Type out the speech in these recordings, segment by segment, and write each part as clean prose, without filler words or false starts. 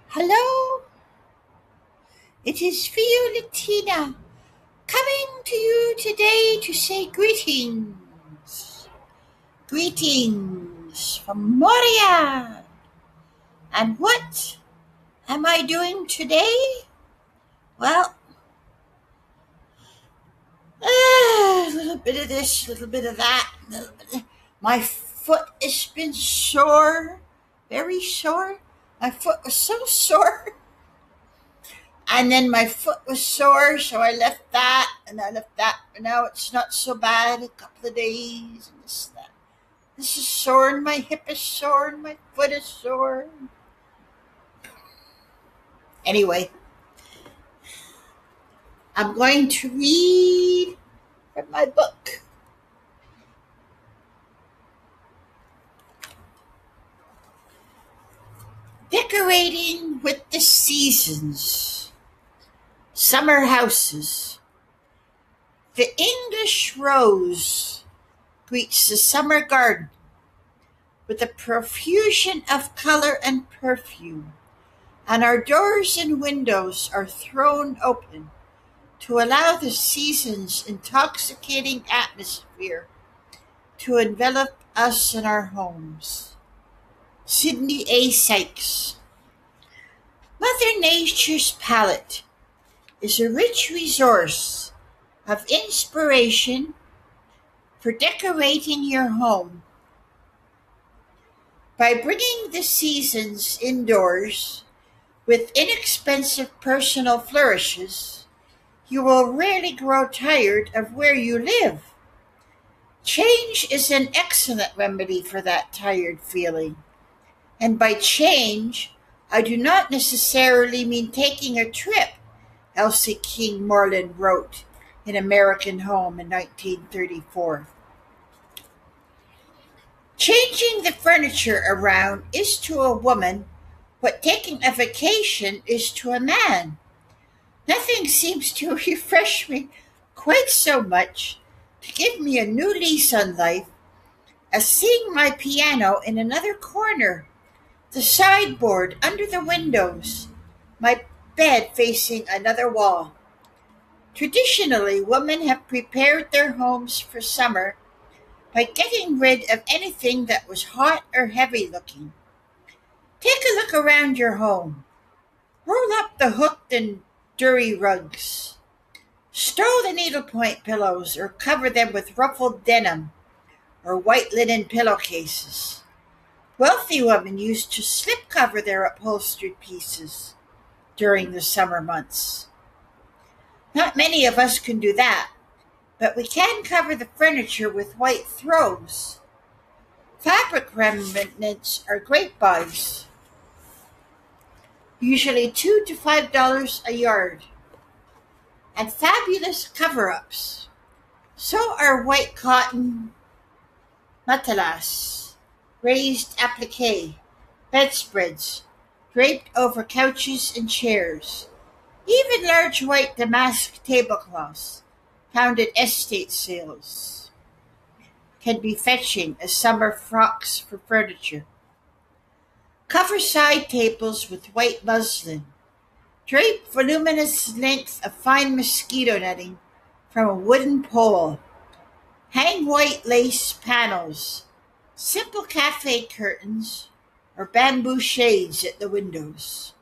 Hello, it is Fiorentina coming to you today to say greetings. Greetings from Moria. And what am I doing today? Well, a little bit of this, a little bit of that. My foot has been sore, very sore. My foot was so sore. And then my foot was sore, so I left that, and I left that. But now it's not so bad. A couple of days, and that. This is sore, and my hip is sore, and my foot is sore. Anyway, I'm going to read from my book. Decorating with the Seasons. Summer Houses. The English rose greets the summer garden with a profusion of color and perfume, and our doors and windows are thrown open to allow the season's intoxicating atmosphere to envelop us in our homes. Sidney A. Sykes. Mother Nature's palette is a rich resource of inspiration for decorating your home. By bringing the seasons indoors with inexpensive personal flourishes, you will rarely grow tired of where you live. Change is an excellent remedy for that tired feeling. And by change, I do not necessarily mean taking a trip, Elsie King Moreland wrote in American Home in 1934. Changing the furniture around is to a woman what taking a vacation is to a man. Nothing seems to refresh me quite so much, to give me a new lease on life, as seeing my piano in another corner, the sideboard under the windows, my bed facing another wall. Traditionally, women have prepared their homes for summer by getting rid of anything that was hot or heavy looking. Take a look around your home. Roll up the hooked and dirty rugs. Stow the needlepoint pillows or cover them with ruffled denim or white linen pillowcases. Wealthy women used to slip cover their upholstered pieces during the summer months. Not many of us can do that, but we can cover the furniture with white throws. Fabric remnants are great buys, usually $2 to $5 a yard, and fabulous cover-ups. So are white cotton matelas, raised applique, bedspreads, draped over couches and chairs. Even large white damask tablecloths, found at estate sales, can be fetching as summer frocks for furniture. Cover side tables with white muslin. Drape voluminous length of fine mosquito netting from a wooden pole. Hang white lace panels, simple cafe curtains, or bamboo shades at the windows.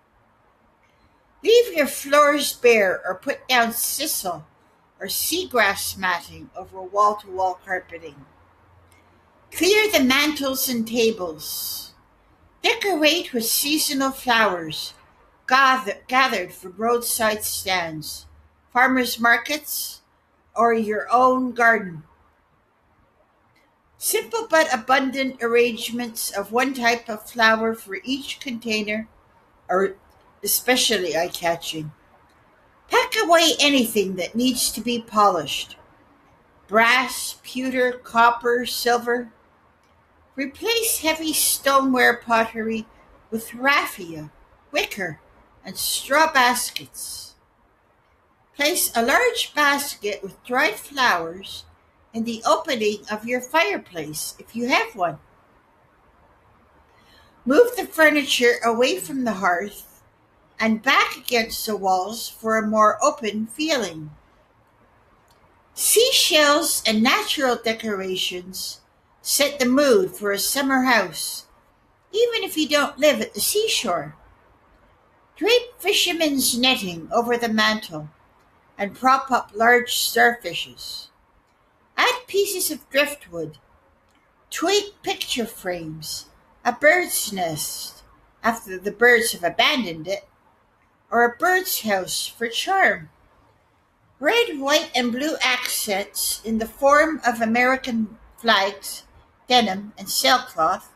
Leave your floors bare or put down sisal or seagrass matting over wall-to-wall carpeting. Clear the mantels and tables. Decorate with seasonal flowers gathered from roadside stands, farmers' markets, or your own garden. Simple but abundant arrangements of one type of flower for each container are especially eye-catching. Pack away anything that needs to be polished. Brass, pewter, copper, silver. Replace heavy stoneware pottery with raffia, wicker, and straw baskets. Place a large basket with dried flowers in the opening of your fireplace if you have one. Move the furniture away from the hearth and back against the walls for a more open feeling. Seashells and natural decorations set the mood for a summer house, even if you don't live at the seashore. Drape fishermen's netting over the mantel and prop up large starfishes. Add pieces of driftwood, twig picture frames, a bird's nest after the birds have abandoned it, or a bird's house for charm. Red, white, and blue accents in the form of American flags, denim, and sailcloth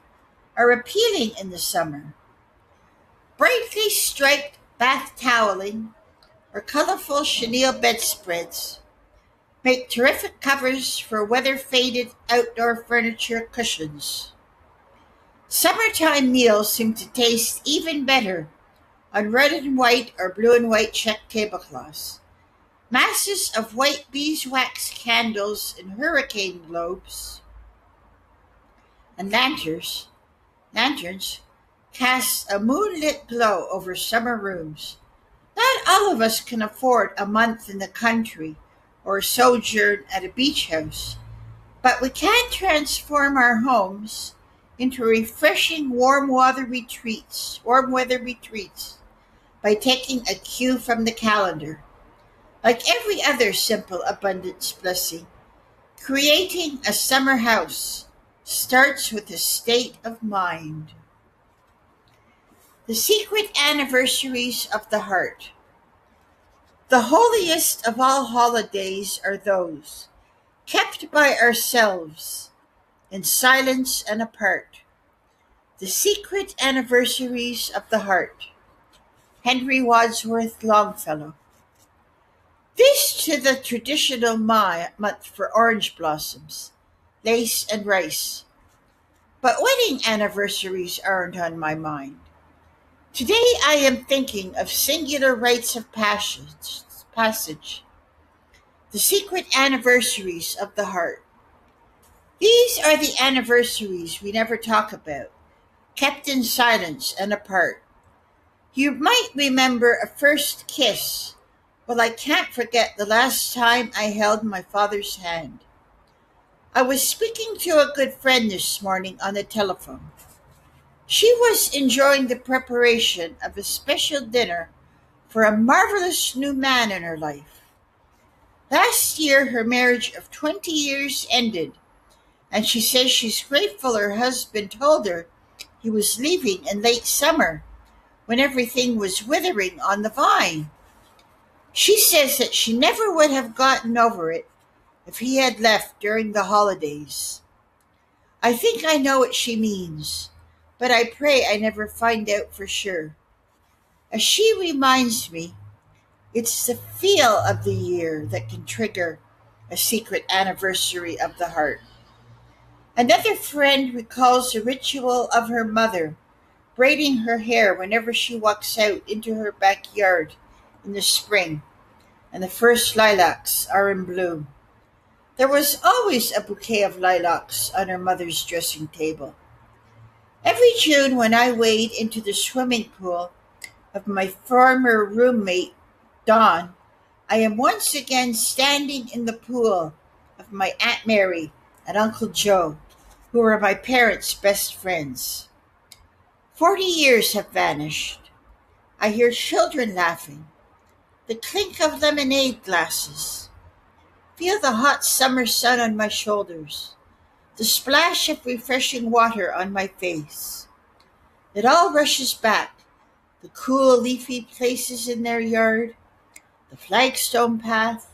are appealing in the summer. Brightly striped bath toweling or colorful chenille bedspreads make terrific covers for weather-faded outdoor furniture cushions. Summertime meals seem to taste even better on red and white or blue and white check tablecloths. Masses of white beeswax candles in hurricane globes and lanterns cast a moonlit glow over summer rooms. Not all of us can afford a month in the country or a sojourn at a beach house, but we can transform our homes into refreshing warm weather retreats by taking a cue from the calendar. Like every other simple abundance blessing, creating a summer house starts with a state of mind. The secret anniversaries of the heart. The holiest of all holidays are those kept by ourselves in silence and apart. The secret anniversaries of the heart. Henry Wadsworth Longfellow. This to the traditional month for orange blossoms, lace, and rice. But wedding anniversaries aren't on my mind. Today I am thinking of singular rites of passage, the secret anniversaries of the heart. These are the anniversaries we never talk about, kept in silence and apart. You might remember a first kiss. Well, I can't forget the last time I held my father's hand. I was speaking to a good friend this morning on the telephone. She was enjoying the preparation of a special dinner for a marvelous new man in her life. Last year, her marriage of 20 years ended, and she says she's grateful her husband told her he was leaving in late summer when everything was withering on the vine. She says that she never would have gotten over it if he had left during the holidays. I think I know what she means, but I pray I never find out for sure. As she reminds me, it's the feel of the year that can trigger a secret anniversary of the heart. Another friend recalls the ritual of her mother braiding her hair whenever she walks out into her backyard in the spring, and the first lilacs are in bloom. There was always a bouquet of lilacs on her mother's dressing table. Every June, when I wade into the swimming pool of my former roommate, Dawn, I am once again standing in the pool of my Aunt Mary and Uncle Joe, who were my parents' best friends. 40 years have vanished. I hear children laughing, the clink of lemonade glasses. Feel the hot summer sun on my shoulders, the splash of refreshing water on my face. It all rushes back, the cool leafy places in their yard, the flagstone path,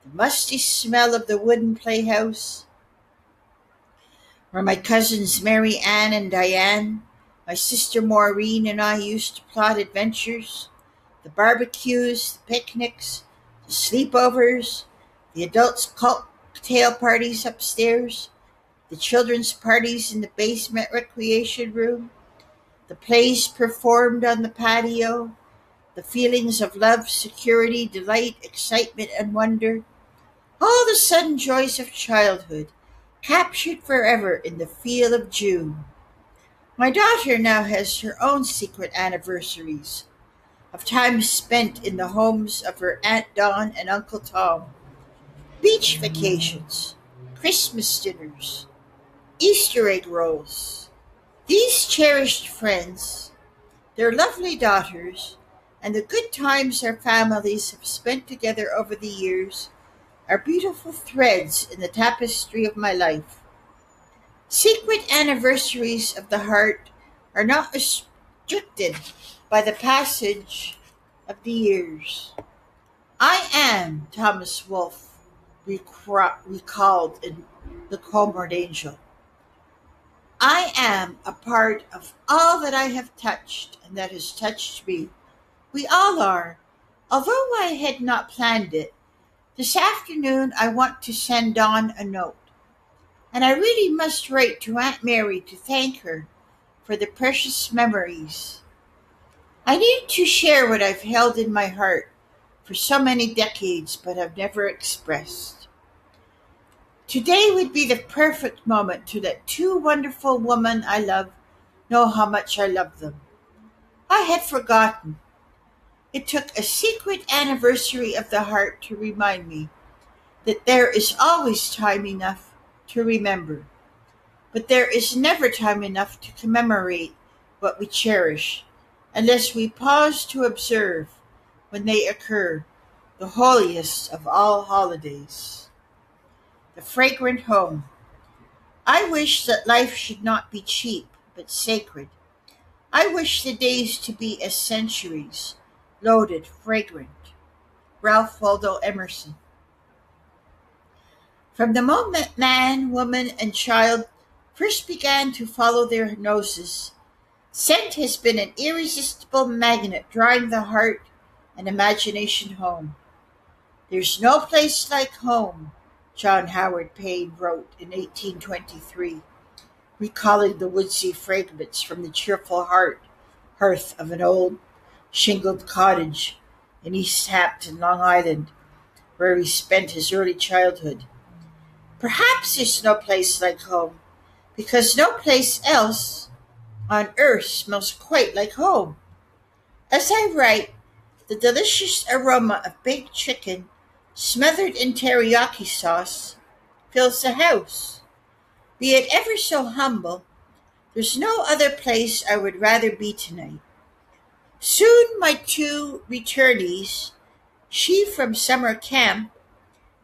the musty smell of the wooden playhouse, where my cousins Mary Ann and Diane, my sister Maureen, and I used to plot adventures, the barbecues, the picnics, the sleepovers, the adults' cocktail parties upstairs, the children's parties in the basement recreation room, the plays performed on the patio, the feelings of love, security, delight, excitement, and wonder, all the sudden joys of childhood, captured forever in the feel of June. My daughter now has her own secret anniversaries, of time spent in the homes of her Aunt Dawn and Uncle Tom, beach vacations, Christmas dinners, Easter egg rolls. These cherished friends, their lovely daughters, and the good times their families have spent together over the years are beautiful threads in the tapestry of my life. Secret anniversaries of the heart are not restricted by the passage of the years. I am Thomas Wolfe, recalled in The Comrade Angel. I am a part of all that I have touched and that has touched me. We all are. Although I had not planned it, this afternoon I want to send Dawn a note. And I really must write to Aunt Mary to thank her for the precious memories. I need to share what I've held in my heart for so many decades but have never expressed. Today would be the perfect moment to let two wonderful women I love know how much I love them. I had forgotten. It took a secret anniversary of the heart to remind me that there is always time enough to remember, but there is never time enough to commemorate what we cherish unless we pause to observe when they occur, the holiest of all holidays. The fragrant home. I wish that life should not be cheap, but sacred. I wish the days to be as centuries, loaded, fragrant. Ralph Waldo Emerson. From the moment man, woman, and child first began to follow their noses, scent has been an irresistible magnet drawing the heart and imagination home. There's no place like home, John Howard Payne wrote in 1823, recalling the woodsy fragrance from the cheerful hearth of an old shingled cottage in East Hampton, Long Island, where he spent his early childhood. Perhaps there's no place like home, because no place else on earth smells quite like home. As I write, the delicious aroma of baked chicken smothered in teriyaki sauce fills the house. Be it ever so humble, there's no other place I would rather be tonight. Soon my two returnees, she from summer camp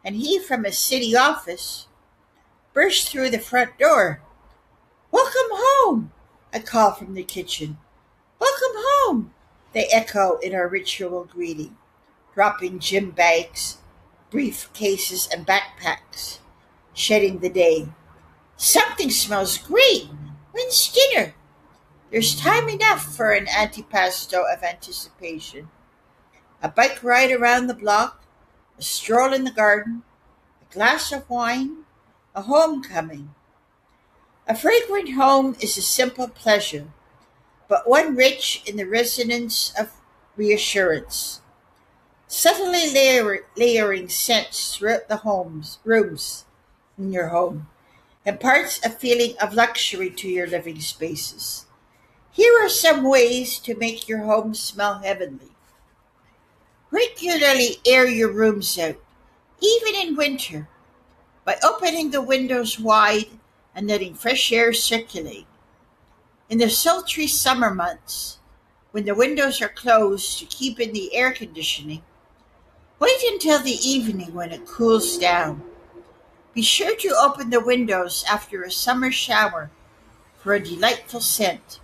and he from a city office, burst through the front door. "Welcome home," I call from the kitchen. "Welcome home," they echo in our ritual greeting, dropping gym bags, briefcases, and backpacks, shedding the day. "Something smells great. When's dinner?" There's time enough for an antipasto of anticipation. A bike ride around the block, a stroll in the garden, a glass of wine, a homecoming. A fragrant home is a simple pleasure, but one rich in the resonance of reassurance. Subtly layering scents throughout the rooms in your home imparts a feeling of luxury to your living spaces. Here are some ways to make your home smell heavenly. Regularly air your rooms out, even in winter, by opening the windows wide and letting fresh air circulate. In the sultry summer months, when the windows are closed to keep in the air conditioning, wait until the evening when it cools down. Be sure to open the windows after a summer shower for a delightful scent.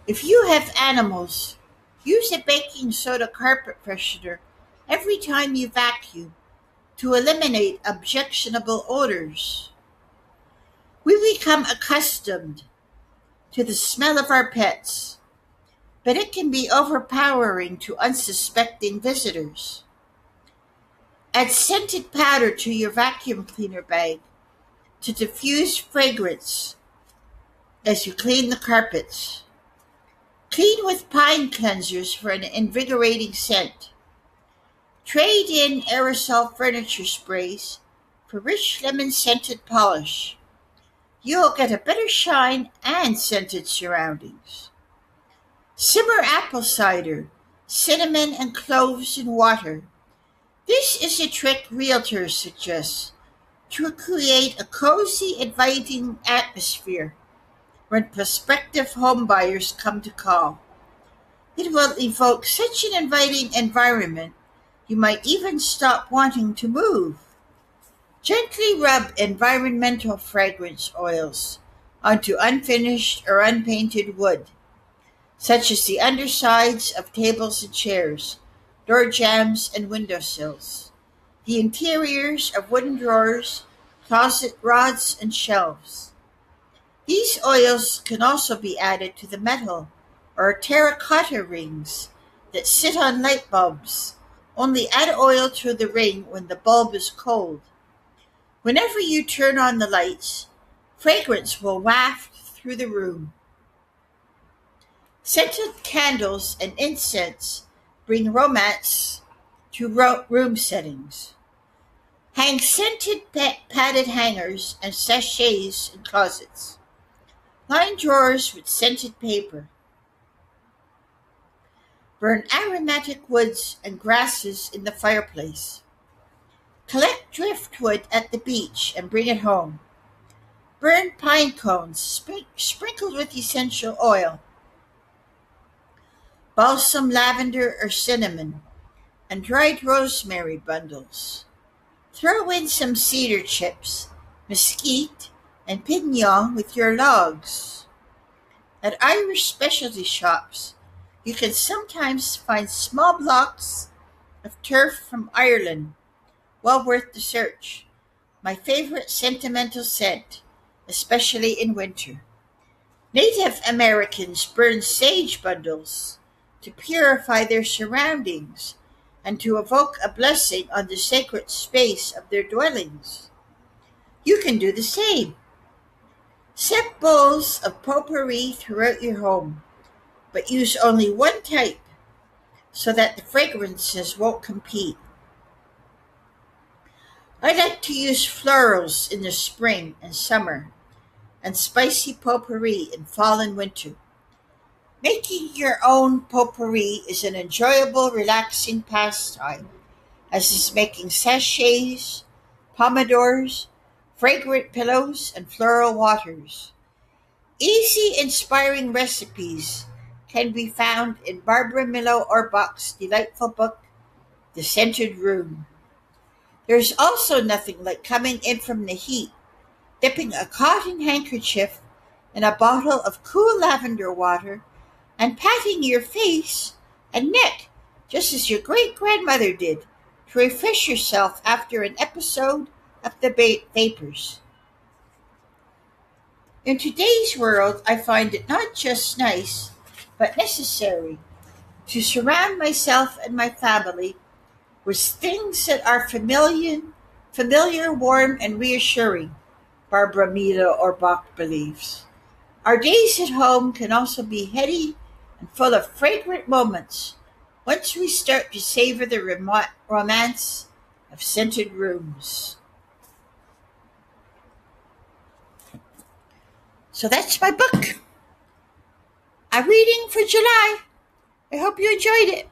If you have animals, use a baking soda carpet freshener every time you vacuum to eliminate objectionable odors. We become accustomed to the smell of our pets, but it can be overpowering to unsuspecting visitors. Add scented powder to your vacuum cleaner bag to diffuse fragrance as you clean the carpets. Clean with pine cleansers for an invigorating scent. Trade in aerosol furniture sprays for rich lemon-scented polish. You'll get a better shine and scented surroundings. Simmer apple apple cider, cinnamon and cloves in water. This is a trick realtors suggest to create a cozy, inviting atmosphere when prospective homebuyers come to call. It will evoke such an inviting environment you might even stop wanting to move. Gently rub environmental fragrance oils onto unfinished or unpainted wood, such as the undersides of tables and chairs, door jambs and windowsills, the interiors of wooden drawers, closet rods, and shelves. These oils can also be added to the metal or terracotta rings that sit on light bulbs. Only add oil to the ring when the bulb is cold. Whenever you turn on the lights, fragrance will waft through the room. Scented candles and incense bring romance to room settings. Hang scented padded hangers and sachets in closets. Line drawers with scented paper. Burn aromatic woods and grasses in the fireplace. Collect driftwood at the beach and bring it home. Burn pine cones sprinkled with essential oil. Balsam lavender or cinnamon, and dried rosemary bundles. Throw in some cedar chips, mesquite, and pinon with your logs. At Irish specialty shops, you can sometimes find small blocks of turf from Ireland, well worth the search. My favorite sentimental scent, especially in winter. Native Americans burn sage bundles to purify their surroundings and to evoke a blessing on the sacred space of their dwellings. You can do the same. Set bowls of potpourri throughout your home, but use only one type so that the fragrances won't compete. I like to use florals in the spring and summer, and spicy potpourri in fall and winter. Making your own potpourri is an enjoyable, relaxing pastime, as is making sachets, pomodors, fragrant pillows, and floral waters. Easy, inspiring recipes can be found in Barbara Milo Orbach's delightful book, The Scented Room. There's also nothing like coming in from the heat, dipping a cotton handkerchief in a bottle of cool lavender water, and patting your face and neck just as your great-grandmother did to refresh yourself after an episode of the vapors. In today's world, I find it not just nice, but necessary to surround myself and my family with things that are familiar, warm, and reassuring, Barbara Milo Orbach believes. Our days at home can also be heady and full of fragrant moments once we start to savor the romance of scented rooms. So that's my book. A reading for July. I hope you enjoyed it.